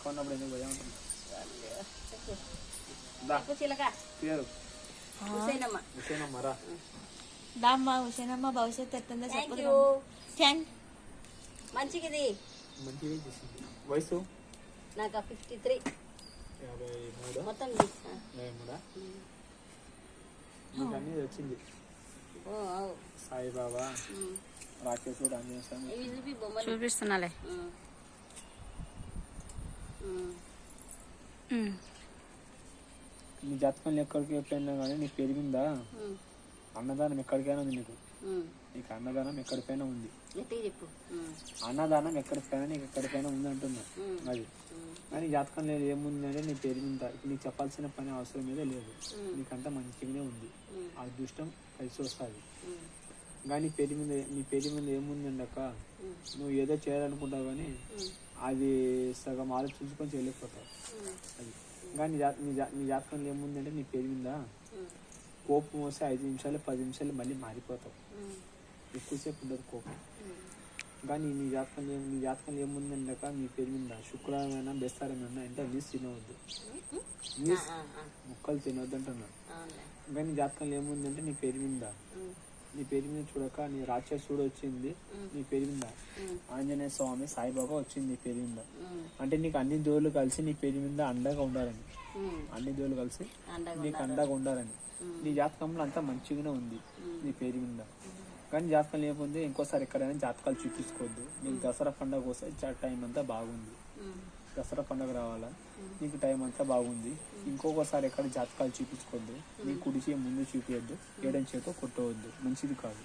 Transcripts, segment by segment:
తక్కువ ఉన్నప్పుడు ఎందుకు పోయా ఉంటుంది హుసేనమ్మరా దామ్మా హుసేనమ్మ భవిష్యత్తు ఎట్టుందో చెప్పు. మంచిది మంచిగా చేసింది. వయసు నాకు 53 53 మొత్తం 53 మీకు అన్నీ వచ్చింది. సాయిబాబా రాకేశుడు ఆంజనేయ స్వామి చూపిస్తున్నాలే. నీ జాతకంలో ఎక్కడికి ఎప్పుడైనా కానీ నీకు పెరిగిందా అన్నదానం ఎక్కడికైనా ఉంది. నీకు అన్నదానం ఎక్కడికైనా ఉంది. అన్నదానం ఎక్కడికైనా నీకు ఎక్కడికైనా ఉంది అంటున్నా. అది కానీ జాతకం లేదు ఏముంది అంటే నీ పెరిగిందా. ఇప్పుడు నీకు చెప్పాల్సిన పని అవసరం మీద లేదు. నీకంతా మంచిగానే ఉంది. ఆ అదృష్టం కలిసి వస్తుంది. కానీ నీ పేరు మీద ఏముంది అండక నువ్వు ఏదో చేయాలనుకుంటావు కానీ అది సగం ఆలోచించుకొని చేయలేకపోతావు. అది కానీ నీ జాతకంలో ఏముందంటే నీ పేరు మీద కోపం వస్తే 5 నిమిషాలు 10 నిమిషాలు మళ్ళీ మారిపోతావు. ఎక్కువసేపు ఉండదు కోపం. కానీ నీ జాతకంలో ఏముందండక నీ పేరు మీద శుక్రవారం అయినా బేస్తారమైనా అంటే నీసు తినవద్దు. ముక్కలు తినవద్దు అంటున్నా. కానీ నీ జాతకంలో ఏముందంటే నీ పేరు మీద చూడక నీ రాక్షసుడు వచ్చింది. నీ పేరు మీద ఆంజనేయ స్వామి సాయిబాబా వచ్చింది నీ పేరు మీద. అంటే నీకు అన్ని దేవుళ్ళు కలిసి నీ పేరు మీద అండగా ఉండాలని. అన్ని దేవుళ్ళు కలిసి నీకు అండగా ఉండాలని. నీ జాతకంలో అంతా మంచిగానే ఉంది నీ పేరు మీద. కానీ జాతకం లేకపోతే ఇంకోసారి ఎక్కడైనా జాతకాలు చూపించుకోవద్దు. నీకు దసరా పండుగ వస్తే టైం అంతా బాగుంది. దసరా పండుగ రావాలా నీకు టైం అంతా బాగుంది. ఇంకొకసారి ఎక్కడ జాతకాలు చూపించుకోవద్దు. నీ కుడి చేయి ముందు చూపించద్దు. ఏడం చేతో కొట్టవద్దు. మంచిది కాదు.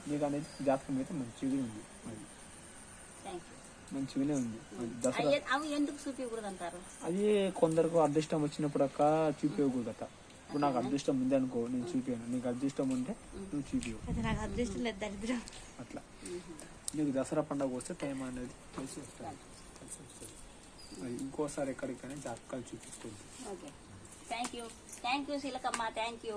నీకు అనేది జాతకం అయితే మంచిగా ఉంది. అది మంచిగానే ఉంది. దసరా అది కొందరికి అదృష్టం వచ్చినప్పుడు అక్క చూపించకూడదట. ఇప్పుడు నాకు అదృష్టం ఉంది అనుకో నేను చూపాను. నీకు అదృష్టం ఉంటే నువ్వు చూపించవు. అట్లా నీకు దసరా పండుగ వస్తే టైం అనేది కలిసి వస్తుంది. అది ఇంకోసారి ఎక్కడికైనా జాతకాలు చూపించుకోవద్దు. Thank you Sheelakamma. Thank you.